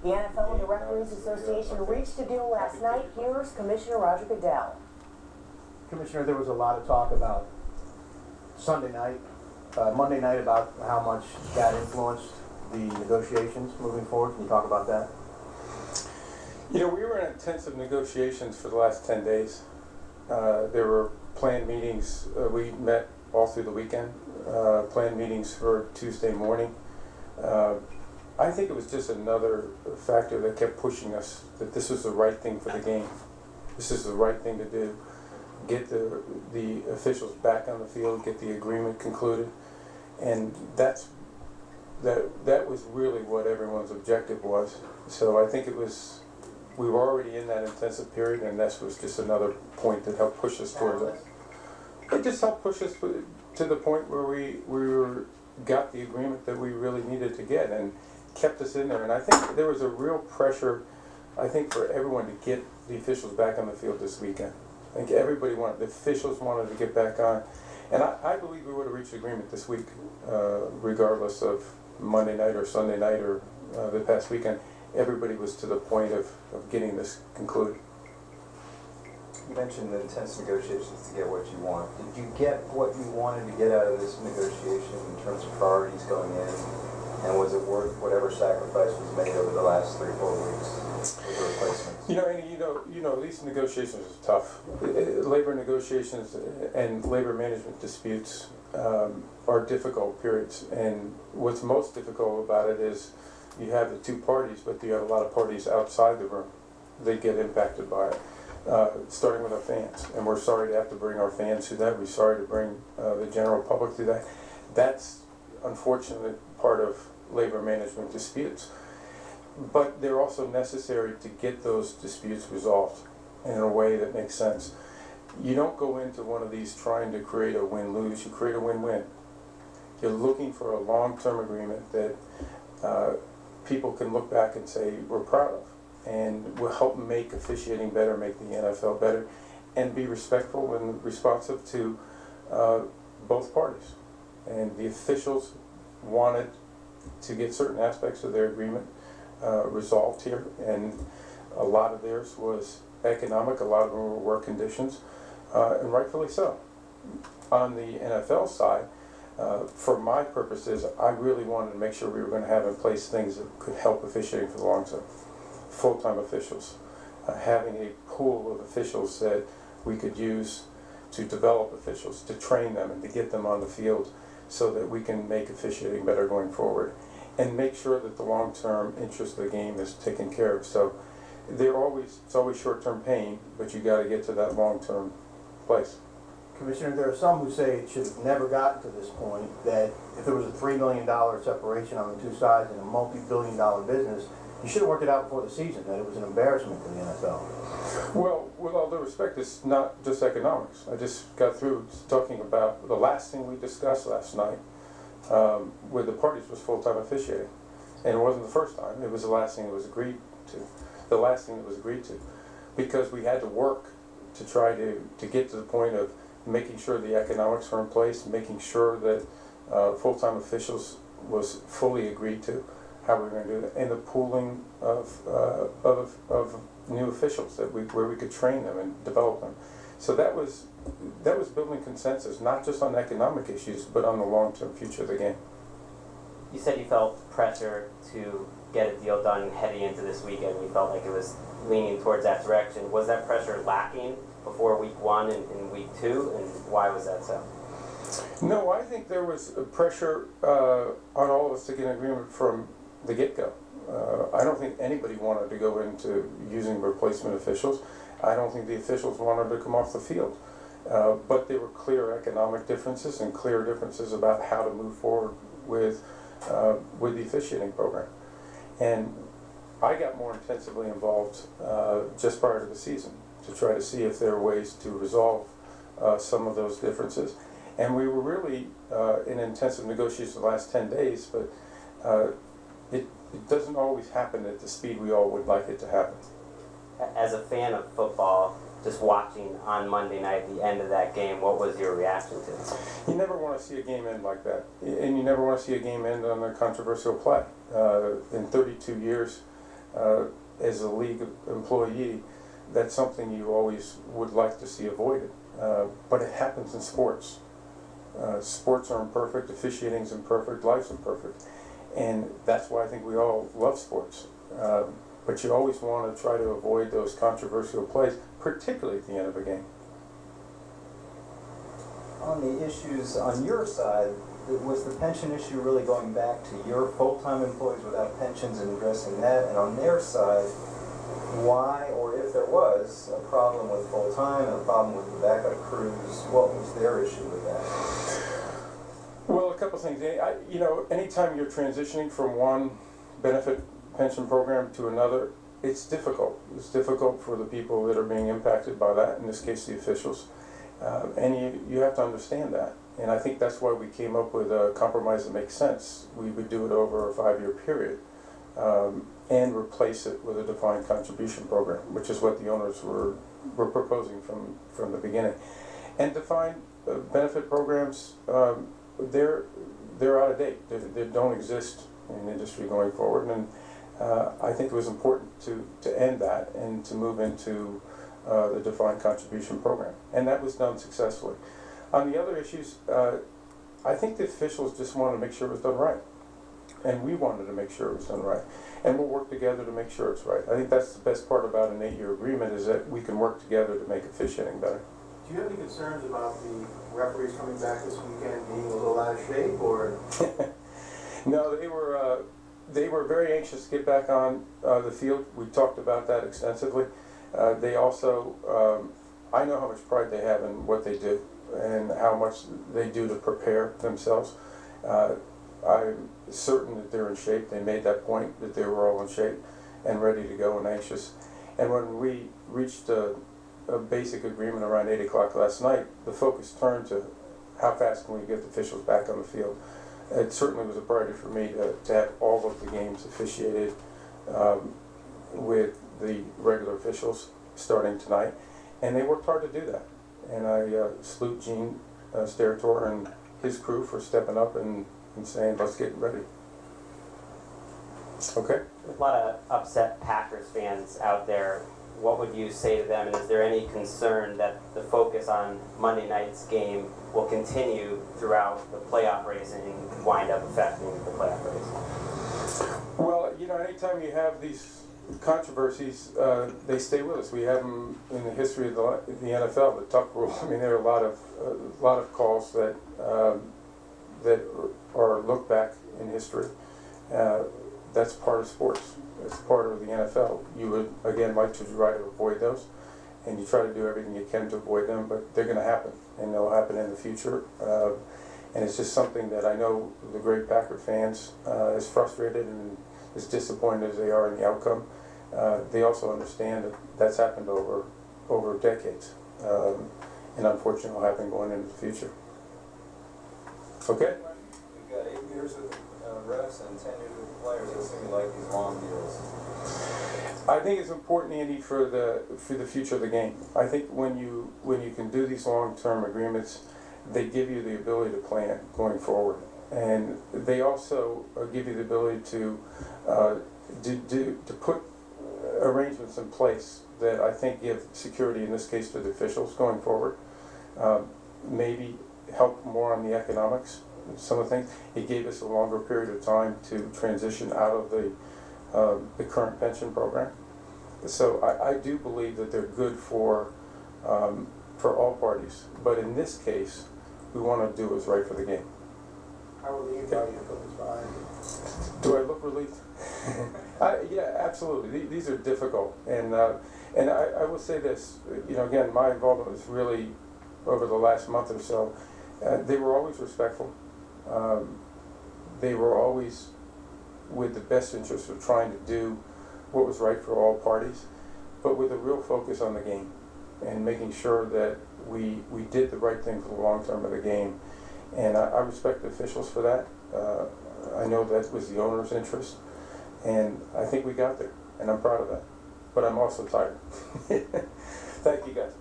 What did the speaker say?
The NFL and the Referees Association reached a deal last night. Here's Commissioner Roger Goodell. Commissioner, there was a lot of talk about Monday night about how much that influenced the negotiations moving forward. Can you talk about that? You know, we were in intensive negotiations for the last 10 days. There were planned meetings. We met all through the weekend, planned meetings for Tuesday morning. I think it was just another factor that kept pushing us that this was the right thing for the game. This is the right thing to do. Get the officials back on the field, get the agreement concluded. And that was really what everyone's objective was. So I think we were already in that intensive period, and this was just another point that helped push us towards it. It just helped push us to the point where we got the agreement that we really needed to get and kept us in there. And I think there was a real pressure, I think, for everyone to get the officials back on the field this weekend. I think the officials wanted to get back on. And I believe we would have reached agreement this week, regardless of Monday night or Sunday night or the past weekend. Everybody was to the point of getting this concluded. You mentioned the intense negotiations to get what you want. Did you get what you wanted to get out of this negotiation in terms of priorities going in? And was it worth whatever sacrifice was made over the last 3 or 4 weeks with the replacements? You know, Andy, these negotiations are tough. Labor negotiations and labor management disputes are difficult periods. And what's most difficult about it is you have the two parties, but you have a lot of parties outside the room. They get impacted by it, starting with our fans. And we're sorry to have to bring our fans through that. We're sorry to bring the general public through that. That's unfortunately part of labor management disputes. But they're also necessary to get those disputes resolved in a way that makes sense. You don't go into one of these trying to create a win-lose, you create a win-win. You're looking for a long-term agreement that people can look back and say we're proud of, and will help make officiating better, make the NFL better, and be respectful and responsive to both parties. And the officials wanted to get certain aspects of their agreement resolved here, and a lot of theirs was economic, a lot of them were work conditions, and rightfully so. On the NFL side, for my purposes, I really wanted to make sure we were going to have in place things that could help officiating for the long term. Full-time officials, having a pool of officials that we could use to develop officials, to train them and to get them on the field so that we can make officiating better going forward and make sure that the long-term interest of the game is taken care of. So it's always short-term pain, but you got to get to that long-term place. Commissioner, there are some who say it should have never gotten to this point, that if there was a $3 million separation on the two sides in a multi-billion-dollar business, you should have worked it out before the season, that it was an embarrassment to the NFL. Well, with all due respect, it's not just economics. I just got through talking about the last thing we discussed last night with the parties was full-time officiating. And it wasn't the first time, it was the last thing that was agreed to. The last thing that was agreed to. Because we had to work to try to get to the point of making sure the economics were in place, making sure that full-time officials was fully agreed to, how we were going to do that, and the pooling of new officials where we could train them and develop them. So that was building consensus, not just on economic issues, but on the long-term future of the game. You said you felt pressure to get a deal done heading into this weekend. You felt like it was leaning towards that direction. Was that pressure lacking before week 1 and week 2, and why was that so? No, I think there was pressure on all of us to get an agreement from the get-go. I don't think anybody wanted to go into using replacement officials. I don't think the officials wanted to come off the field. But there were clear economic differences and clear differences about how to move forward with the officiating program. And I got more intensively involved just prior to the season to try to see if there are ways to resolve some of those differences. And we were really in intensive negotiations the last 10 days, but it doesn't always happen at the speed we all would like it to happen. As a fan of football, just watching on Monday night, the end of that game, what was your reaction to it? You never want to see a game end like that. And you never want to see a game end on a controversial play. In 32 years, as a league employee, that's something you always would like to see avoided. But it happens in sports. Sports are imperfect, officiating is imperfect, life's imperfect. And that's why I think we all love sports. But you always want to try to avoid those controversial plays, particularly at the end of a game. On the issues on your side, was the pension issue really going back to your full-time employees without pensions and addressing that? And on their side, why, or if there was, a problem with full-time and a problem with the backup crews, what was their issue with that? Well, a couple things. You know, anytime you're transitioning from one benefit pension program to another, it's difficult. It's difficult for the people that are being impacted by that, in this case the officials. And you have to understand that. And I think that's why we came up with a compromise that makes sense. We would do it over a 5-year period and replace it with a defined contribution program, which is what the owners were proposing from the beginning. And defined benefit programs, they're out of date. They don't exist in the industry going forward. And I think it was important to end that and to move into the defined contribution program. And that was done successfully. On the other issues, I think the officials just wanted to make sure it was done right. And we wanted to make sure it was done right. And we'll work together to make sure it's right. I think that's the best part about an 8-year agreement, is that we can work together to make officiating better. Do you have any concerns about the referees coming back this weekend being a little out of shape, or? No, they were very anxious to get back on the field. We talked about that extensively. They also, I know how much pride they have in what they do and how much they do to prepare themselves. I'm certain that they're in shape. They made that point, that they were all in shape and ready to go and anxious. And when we reached a basic agreement around 8 o'clock last night, the focus turned to how fast can we get the officials back on the field. It certainly was a priority for me to have all of the games officiated with the regular officials starting tonight, and they worked hard to do that. And I salute Gene Steratore and his crew for stepping up and saying, let's get ready. Okay? There's a lot of upset Packers fans out there. What would you say to them, and is there any concern that the focus on Monday night's game will continue throughout the playoff race and wind up affecting the playoff race? Well, you know, anytime you have these controversies, they stay with us. We have them in the history of the NFL, the Tuck rule. I mean, there are a lot of calls that that are looked back in history. That's part of sports. It's part of the NFL. You would, again, like to try to avoid those, and you try to do everything you can to avoid them, but they're going to happen, and they'll happen in the future. And it's just something that I know the great Packer fans, as frustrated and as disappointed as they are in the outcome, they also understand that that's happened over decades, and unfortunately will happen going into the future. Okay? We've got 8 years of refs and 10 years of players. I assume you like these long deals. I think it's important, Andy, for the future of the game. I think when you can do these long-term agreements, they give you the ability to plan going forward, and they also give you the ability to put arrangements in place that I think give security, in this case to the officials going forward. Maybe help more on the economics, some of the things. It gave us a longer period of time to transition out of the current pension program. So I do believe that they're good for all parties. But in this case, we want to do what's right for the game. How relieved are you to put this behind you? Do I look relieved? Yeah, absolutely. These are difficult, and I will say this. You know, again, my involvement was really over the last month or so. They were always respectful. They were always with the best interest of trying to do what was right for all parties, but with a real focus on the game and making sure that we did the right thing for the long term of the game. And I respect the officials for that. I know that was the owner's interest, and I think we got there, and I'm proud of that. But I'm also tired. Thank you, guys.